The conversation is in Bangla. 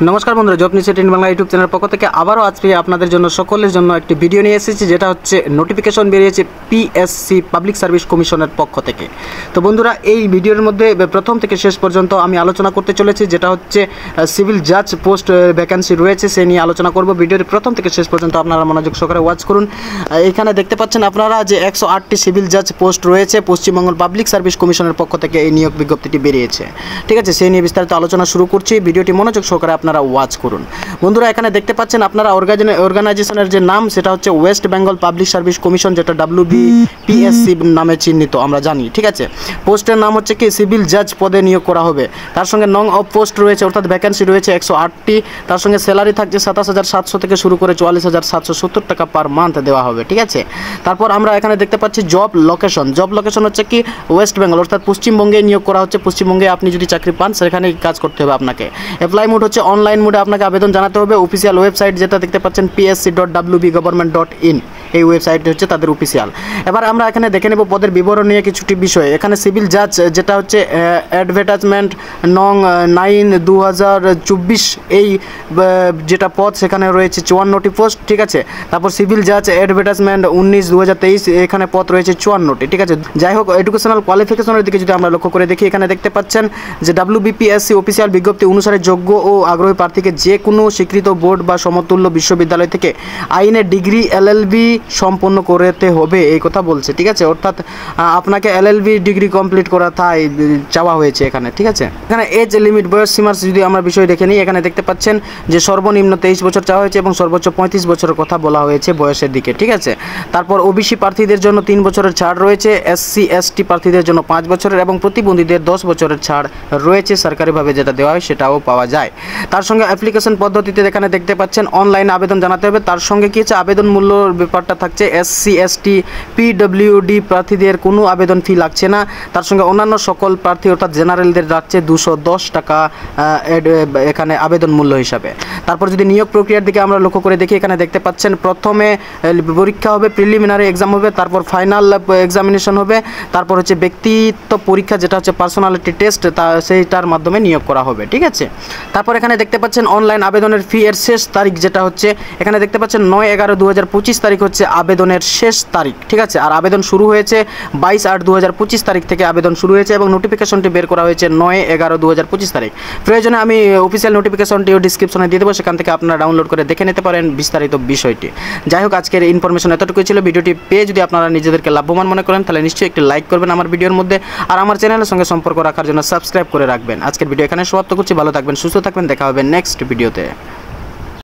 নমস্কার বন্ধুরা, জব নিউজ 18 বাংলা ইউটিউব চ্যানেলের পক্ষ থেকে আবারও আজকে আপনাদের জন্য সকলের জন্য একটি ভিডিও নিয়ে এসেছি, যেটা হচ্ছে নোটিফিকেশন বেরিয়েছে পিএসসি পাবলিক সার্ভিস কমিশনের পক্ষ থেকে। তো বন্ধুরা, এই ভিডিওর মধ্যে প্রথম থেকে শেষ পর্যন্ত আমি আলোচনা করতে চলেছি, যেটা হচ্ছে সিভিল জাজ পোস্ট ভ্যাকেন্সি রয়েছে সে নিয়ে আলোচনা করব। ভিডিওর প্রথম থেকে শেষ পর্যন্ত আপনারা মনোযোগ সহকারে ওয়াচ করুন। এখানে দেখতে পাচ্ছেন আপনারা যে 108টি সিভিল জাজ পোস্ট রয়েছে পশ্চিমবঙ্গ পাবলিক সার্ভিস কমিশনের পক্ষ থেকে এই নিয়োগ বিজ্ঞপ্তিটি বেরিয়েছে। ঠিক আছে, সেই নিয়ে বিস্তারিত আলোচনা শুরু করছি। ভিডিওটি মনোযোগ সহকারে আপনারা ওয়াচ করুন। বন্ধুরা, এখানে দেখতে পাচ্ছেন আপনারা অর্গানাইজেশনের যে নাম সেটা হচ্ছে West Bengal public service commission, যেটা WBPSC নামে চিহ্নিত আমরা জানি। ঠিক আছে, পোস্টের নাম হচ্ছে কি সিভিল জাজ পদে নিয়োগ করা হবে। তার সঙ্গে নং অফ পোস্ট রয়েছে, অর্থাৎ ভ্যাকেন্সি রয়েছে 108টি। তার সঙ্গে স্যালারি থাকছে 27,700 থেকে শুরু করে 44,770 টাকা পার মান্থ দেওয়া হবে। ঠিক আছে, তারপর আমরা এখানে দেখতে পাচ্ছি জব লোকেশন হচ্ছে কি ওয়েস্ট বেঙ্গল, অর্থাৎ পশ্চিমবঙ্গে নিয়োগ করা হচ্ছে। পশ্চিমবঙ্গে আপনি যদি চাকরি পান সেখানেই কাজ করতে হবে আপনাকে। অ্যাপ্লাই মোড হচ্ছে অনলাইন মোডে আপনাকে আবেদন জানাতে হবে। অফিসিয়াল ওয়েবসাইট যেটা দেখতে পাচ্ছেন psc.wbgovernment.in, এই ওয়েবসাইটটি হচ্ছে তাদের অফিসিয়াল। এবার আমরা এখানে দেখে নেব পদের বিবরণ নিয়ে কিছুটি বিষয়। এখানে সিভিল জাজ যেটা হচ্ছে অ্যাডভার্টাইজমেন্ট নং 9/2024, এই যেটা পদ সেখানে রয়েছে 54টি পোস্ট। ঠিক আছে, তারপর সিভিল জাজ অ্যাডভার্টাইজমেন্ট 19/2023, এখানে পদ রয়েছে 54টি। ঠিক আছে, যাই হোক এডুকেশনাল কোয়ালিফিকেশনের দিকে যদি আমরা লক্ষ্য করে দেখি, এখানে দেখতে পাচ্ছেন যে WBPSC অফিসিয়াল বিজ্ঞপ্তি অনুসারে যোগ্য ও আগ্রহী প্রার্থীকে যে কোনো স্বীকৃত বোর্ড বা সমতুল্য বিশ্ববিদ্যালয় থেকে আইনে ডিগ্রি LLB সম্পন্ন করতে হবে, এই কথা বলছে। ঠিক আছে, অর্থাৎ আপনাকে LLB ডিগ্রি কমপ্লিট করা তাই চাওয়া হয়েছে এখানে। ঠিক আছে, এখানে এজ লিমিট বয়স সীমার যদি আমরা বিষয় দেখে নিই, এখানে দেখতে পাচ্ছেন যে সর্বনিম্ন 23 বছর চাওয়া হয়েছে এবং সর্বোচ্চ 35 বছরের কথা বলা হয়েছে বয়সের দিকে। ঠিক আছে, তারপর OBC প্রার্থীদের জন্য 3 বছরের ছাড় রয়েছে, SC ST প্রার্থীদের জন্য 5 বছরের এবং প্রতিবন্ধীদের 10 বছরের ছাড় রয়েছে। সরকারিভাবে যেটা দেওয়া হয় সেটাও পাওয়া যায়। তার সঙ্গে অ্যাপ্লিকেশন পদ্ধতিতে এখানে দেখতে পাচ্ছেন অনলাইন আবেদন জানাতে হবে। তার সঙ্গে কি হচ্ছে আবেদন মূল্যর ব্যাপারটা থাকছে, SC ST PWD প্রার্থীদের কোনো আবেদন ফি লাগছে না। তার সঙ্গে অন্যান্য সকল প্রার্থী অর্থাৎ জেনারেলদের লাগছে 210 টাকা এখানে আবেদন মূল্য হিসাবে। তারপর যদি নিয়োগ প্রক্রিয়ার দিকে আমরা লক্ষ্য করে দেখি, এখানে দেখতে পাচ্ছেন প্রথমে পরীক্ষা হবে, প্রিলিমিনারি এক্সাম হবে, তারপর ফাইনাল এক্সামিনেশন হবে, তারপর হচ্ছে ব্যক্তিত্ব পরীক্ষা যেটা হচ্ছে পার্সোনালিটি টেস্ট, সেইটার মাধ্যমে নিয়োগ করা হবে। ঠিক আছে, তারপর এখানে দেখতে পাচ্ছেন অনলাইন আবেদনের ফি এর শেষ তারিখ যেটা হচ্ছে, এখানে দেখতে পাচ্ছেন 9/11/2025 তারিখ হচ্ছে আবেদনের শেষ তারিখ। ঠিক আছে, আর আবেদন শুরু হয়েছে 22/8/2025 তারিখ থেকে আবেদন শুরু হয়েছে এবং নোটিফিকেশনটি বের করা হয়েছে 9/11/2025 তারিখ। প্রয়োজনে আমি অফিসিয়াল নোটিফিকেশনটিও ডিসক্রিপশনে দিয়ে দেবো, সেখান থেকে আপনারা ডাউনলোড করে দেখে নিতে পারেন বিস্তারিত বিষয়টি। যাই হোক, আজকের ইনফরমেশন এতটুকুই ছিল। ভিডিওটি পেয়ে যদি আপনারা নিজেদেরকে লাভবান মনে করেন তাহলে নিশ্চয়ই একটি লাইক করবেন আমার ভিডিওর মধ্যে, আর আমার চ্যানেলের সঙ্গে সম্পর্ক রাখার জন্য সাবস্ক্রাইব করে রাখবেন। আজকের ভিডিও এখানে সমাপ্ত করছি। ভালো থাকবেন, সুস্থ থাকবেন, দেখা হবে নেক্সট ভিডিওতে।